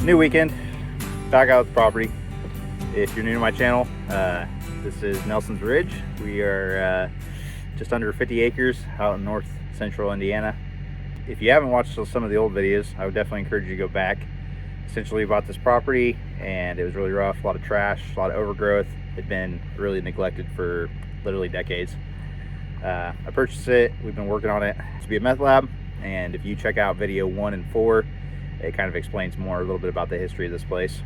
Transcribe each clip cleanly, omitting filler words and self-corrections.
New weekend, back out at the property. If you're new to my channel, this is Nelson's Ridge. We are just under 50 acres out in north central Indiana. If you haven't watched some of the old videos, I would definitely encourage you to go back. Essentially, we bought this property and it was really rough, a lot of trash, a lot of overgrowth. It'd been really neglected for literally decades. I purchased it, we've been working on it to be a meth lab, and if you check out video 1 and 4, it kind of explains more, a little bit about the history of this place.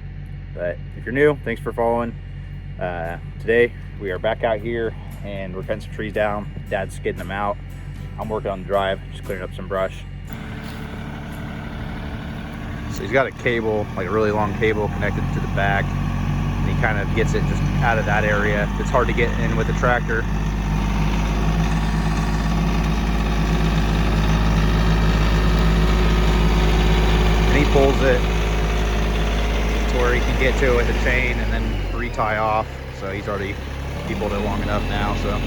But if you're new, thanks for following. Today we are back out here and we're cutting some trees down. Dad's skidding them out. I'm working on the drive, just clearing up some brush. So he's got a cable, like a really long cable connected to the back, and he kind of gets it just out of that area. It's hard to get in with the tractor. And he pulls it to where he can get to it with the chain and then retie off. So he's already pulled it long enough now, so.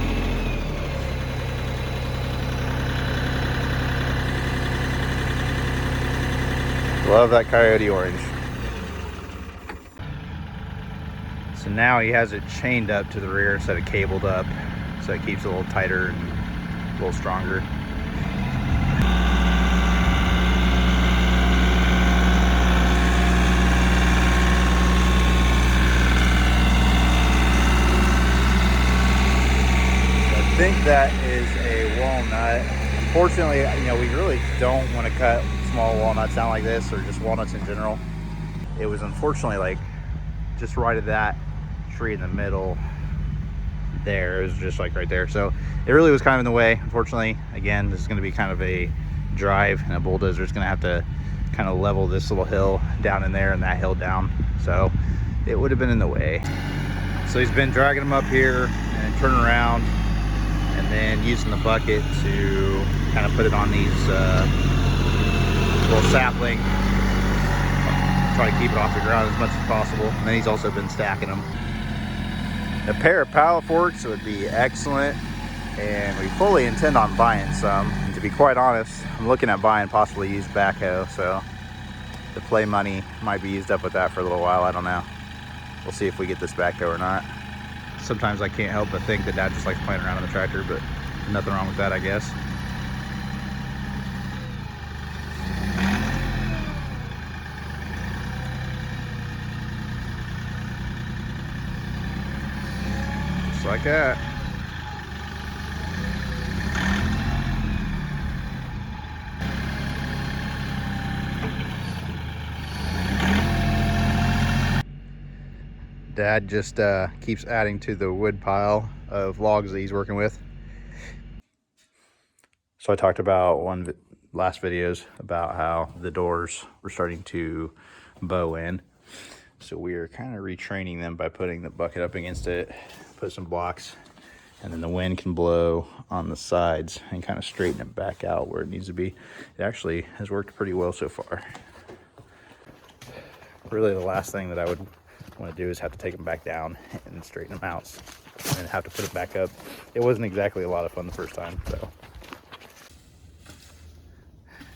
Love that coyote orange. So now he has it chained up to the rear instead of cabled up, so it keeps it a little tighter and a little stronger. I think that is a walnut. Unfortunately, we really don't want to cut small walnuts down like this, or just walnuts in general. It was unfortunately like just right at that tree in the middle there. It was just like right there, so it really was kind of in the way. Unfortunately, again, this is going to be kind of a drive, and a bulldozer is going to have to kind of level this little hill down in there and that hill down, so it would have been in the way. So he's been dragging them up here and turning around, and then using the bucket to kind of put it on these little sapling, try to keep it off the ground as much as possible. And then he's also been stacking them. A pair of pallet forks would be excellent, and we fully intend on buying some. And to be quite honest, I'm looking at buying possibly used backhoe, so the play money might be used up with that for a little while. I don't know. We'll see if we get this backhoe or not. Sometimes I can't help but think that Dad just likes playing around on the tractor, but nothing wrong with that, I guess. Just like that. Dad just keeps adding to the wood pile of logs that he's working with. So I talked about last videos about how the doors were starting to bow in. So we are kind of retraining them by putting the bucket up against it, put some blocks, and then the wind can blow on the sides and kind of straighten it back out where it needs to be. It actually has worked pretty well so far. Really, the last thing that I would want to do is have to take them back down and straighten them out and have to put it back up. It wasn't exactly a lot of fun the first time. So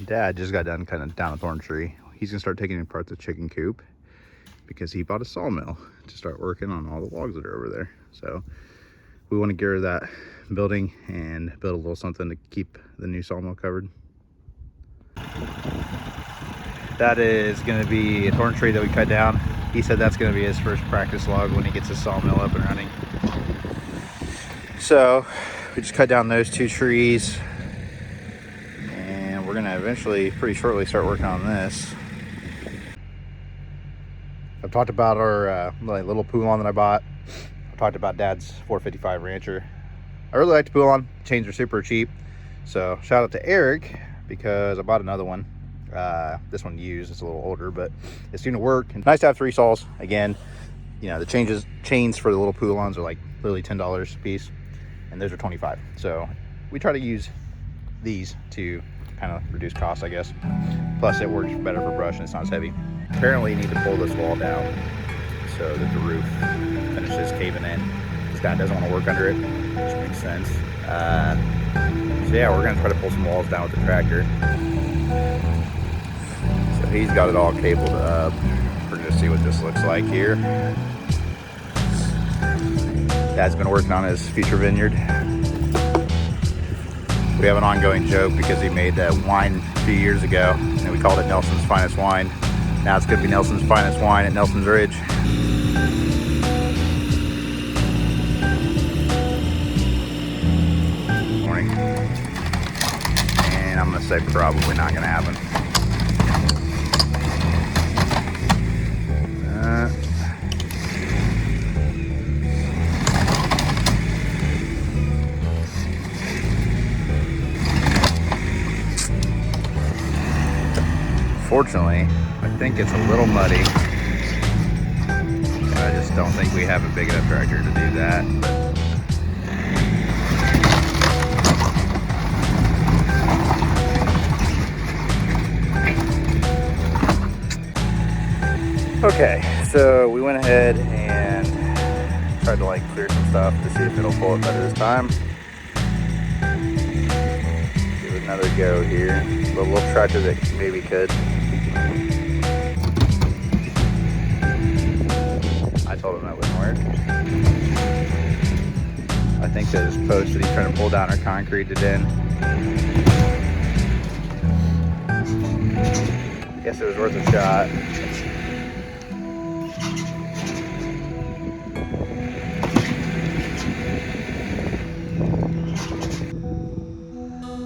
Dad just got done cutting down a thorn tree. He's gonna start taking apart the chicken coop because he bought a sawmill to start working on all the logs that are over there. So we want to get rid of that building and build a little something to keep the new sawmill covered. That is going to be a thorn tree that we cut down. He said that's going to be his first practice log when he gets his sawmill up and running. So we just cut down those 2 trees, and we're going to eventually, pretty shortly, start working on this. I've talked about our little Poulon that I bought. I've talked about Dad's 455 Rancher. I really like the Poulon. Chains are super cheap. So shout out to Eric, because I bought another one. This one used, it's a little older, but it seemed to work. And nice to have 3 saws. Again, the chains for the little Poulons are like literally $10 a piece, and those are 25. So we try to use these to kind of reduce costs, I guess. Plus it works better for brush and it's not as heavy. Apparently you need to pull this wall down so that the roof finishes caving in, because Dad doesn't want to work under it, which makes sense. So yeah, we're gonna try to pull some walls down with the tractor. So he's got it all cabled up. We're gonna see what this looks like here. Dad's been working on his future vineyard. We have an ongoing joke because he made that wine a few years ago, and we called it Nelson's Finest Wine. Now it's gonna be Nelson's Finest Wine at Nelson's Ridge. Morning. And I'm gonna say probably not gonna happen. Fortunately, I think it's a little muddy. I just don't think we have a big enough tractor to do that. Okay, so we went ahead and tried to like clear some stuff to see if it'll pull it better this time. Give it another go here. The little tractor that maybe could. I told him that wouldn't work. I think those posts that he's trying to pull down are concreted in. Guess it was worth a shot.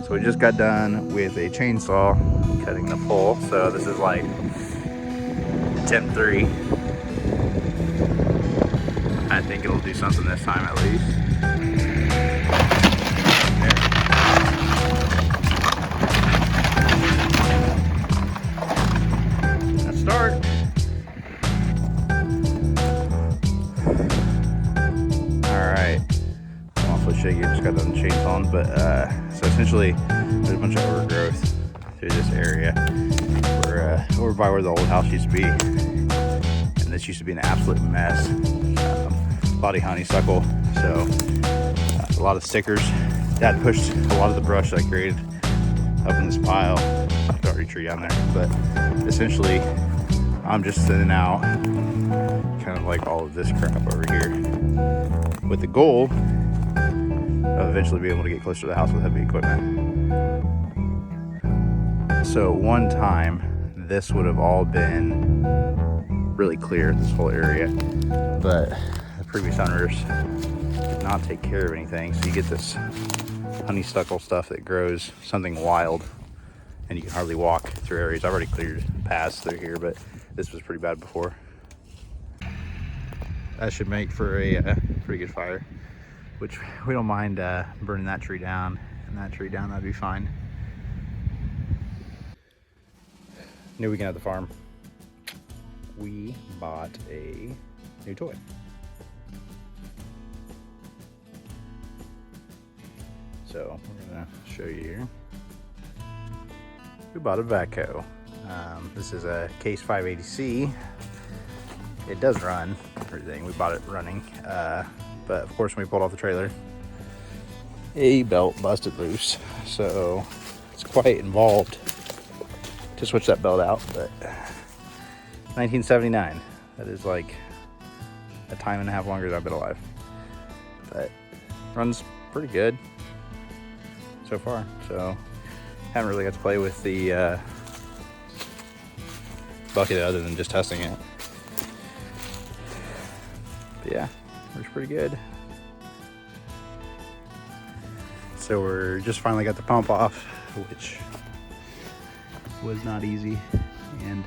So we just got done with a chainsaw cutting the pole. So this is like attempt 3. I think it'll do something this time at least. There. Let's start. Alright. I'm awfully shaky, just got done chainsawing, but so essentially there's a bunch of overgrowth through this area. We're over by where the old house used to be. And this used to be an absolute mess. Body honeysuckle, so a lot of stickers. Dad pushed a lot of the brush that I created up in this pile. There's already a tree down there, but essentially I'm just thinning out kind of like all of this crap over here with the goal of eventually being able to get closer to the house with heavy equipment. So one time this would have all been really clear, this whole area, but previous owners did not take care of anything, so you get this honeysuckle stuff that grows something wild and you can hardly walk through areas. I've already cleared paths through here, but this was pretty bad before. That should make for a pretty good fire, which we don't mind burning that tree down and that tree down. That'd be fine. New weekend at the farm, we bought a new toy. So we're gonna show you here. We bought a backhoe. This is a Case 580C. It does run, everything. We bought it running, but of course when we pulled off the trailer, a belt busted loose. So it's quite involved to switch that belt out, but 1979. That is like a time and a half longer than I've been alive. But runs pretty good so far, so haven't really got to play with the bucket other than just testing it. But yeah, works pretty good. So we're just finally got the pump off, which was not easy and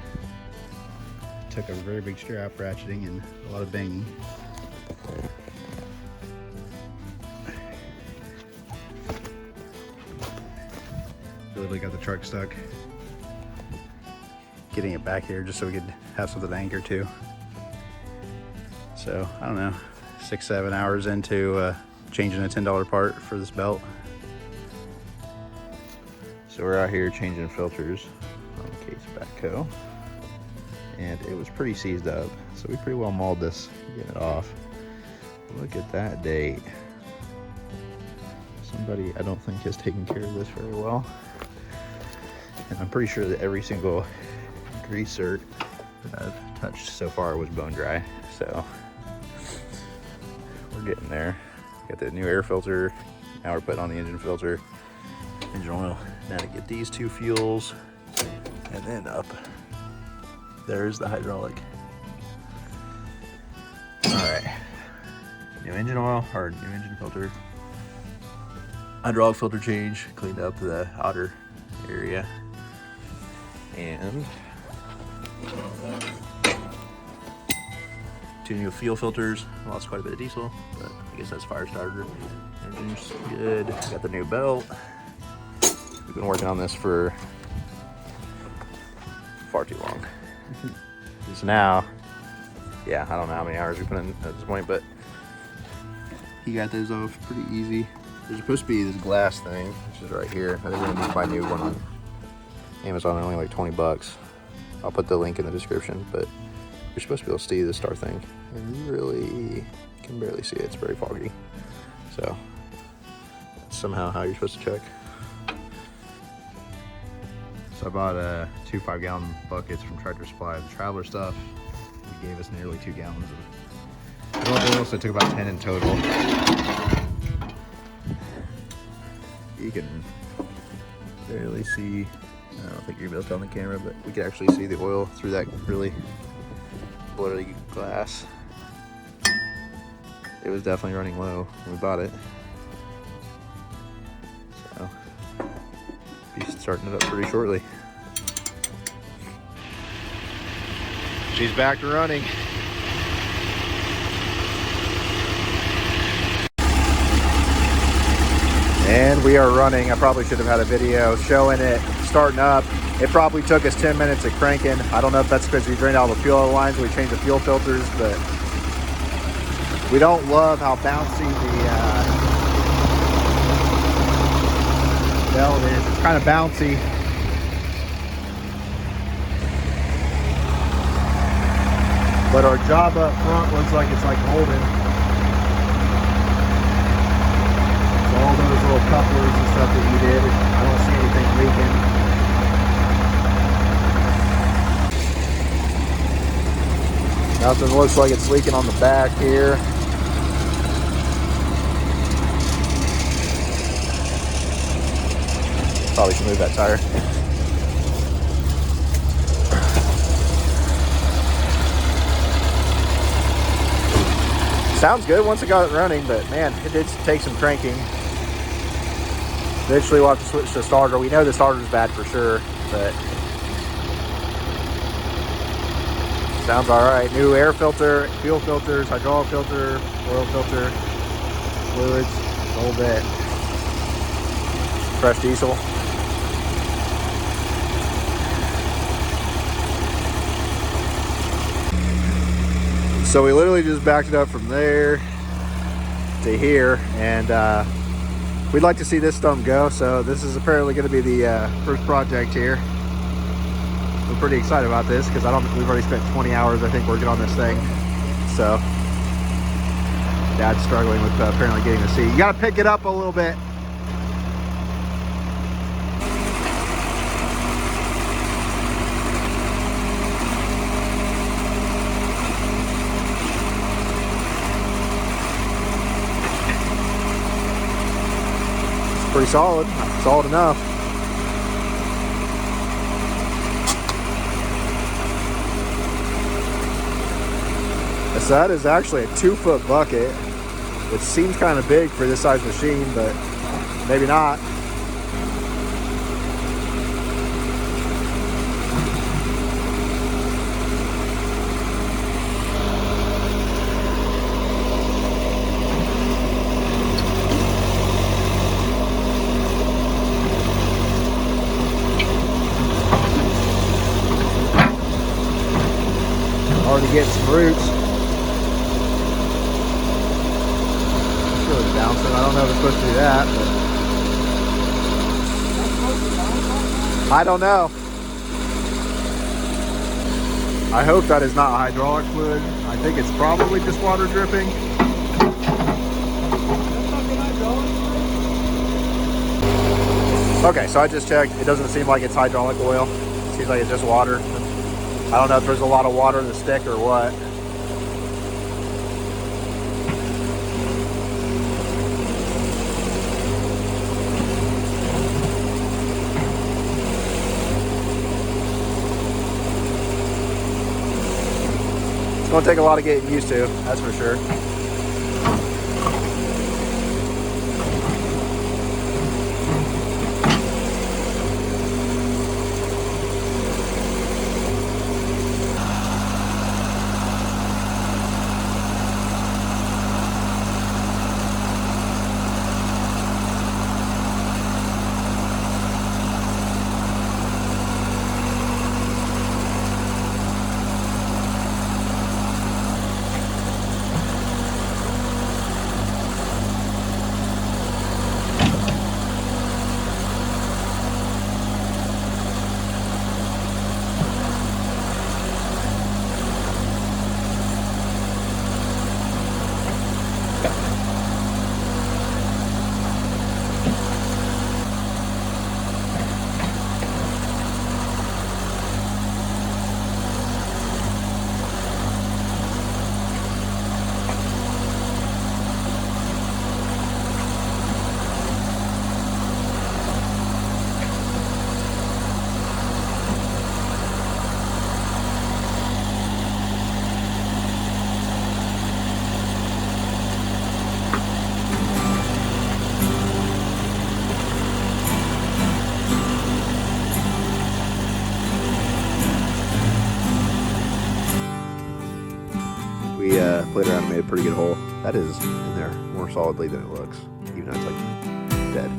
took a very big strap ratcheting and a lot of banging. Literally got the truck stuck. Getting it back here just so we could have something to anchor to. So I don't know, 6-7 hours into changing a $10 part for this belt. So we're out here changing filters on the Case backhoe, and it was pretty seized up, so we pretty well mauled this, getting it off. Look at that date. Somebody I don't think has taken care of this very well, and I'm pretty sure that every single recert that I've touched so far was bone dry, so we're getting there. Got the new air filter. Now we're putting on the engine filter, engine oil. Now to get these two fuels, and then up there's the hydraulic. All right, new engine oil, or new engine filter. Hydraulic filter change, cleaned up the outer area, and 2 new fuel filters. Lost quite a bit of diesel, but I guess that's fire starter. Engine's good. Got the new belt. We've been working on this for far too long. So now, yeah, I don't know how many hours we put in at this point, but he got those off pretty easy. There's supposed to be this glass thing, which is right here. I think we're gonna need to buy a new one on Amazon, only like 20 bucks. I'll put the link in the description, but you're supposed to be able to see the star thing. And you really can barely see it, it's very foggy. So, that's somehow how you're supposed to check. So I bought 2 5-gallon buckets from Tractor Supply, the Traveler stuff. It gave us nearly 2 gallons of oil, so it took about 10 in total. You can barely see, I don't think you're able to tell on the camera, but we can actually see the oil through that really blurry glass. It was definitely running low when we bought it. So, be starting it up pretty shortly. She's back to running. And we are running. I probably should have had a video showing it starting up. It probably took us 10 minutes of cranking. I don't know if that's because we drained all the fuel lines, we changed the fuel filters, but we don't love how bouncy the belt is. It's kind of bouncy. But our job up front looks like it's like holding. So all those little couplers and stuff that you did, I don't see anything leaking. Nothing looks like it's leaking on the back here. Probably should move that tire. Sounds good once it got it running, but man, it did take some cranking. Eventually we'll have to switch to the starter. We know the starter's bad for sure, but sounds all right. New air filter, fuel filters, hydraulic filter, oil filter, fluids, a whole bit. Fresh diesel. So we literally just backed it up from there to here, and we'd like to see this stump go. So this is apparently going to be the first project here. We're pretty excited about this because we've already spent 20 hours, I think, working on this thing. So Dad's struggling with apparently getting the seat. You got to pick it up a little bit. It's pretty solid. Solid enough. So that is actually a 2-foot bucket, which seems kind of big for this size machine, but maybe not. Already getting some roots. Bouncing. I don't know if it's supposed to do that, but I don't know. I hope that is not hydraulic fluid. I think it's probably just water dripping. Okay, so I just checked. It doesn't seem like it's hydraulic oil. It seems like it's just water. I don't know if there's a lot of water in the stick or what. It's gonna take a lot of getting used to, that's for sure. We played around and made a pretty good hole. That is in there more solidly than it looks, even though it's like dead.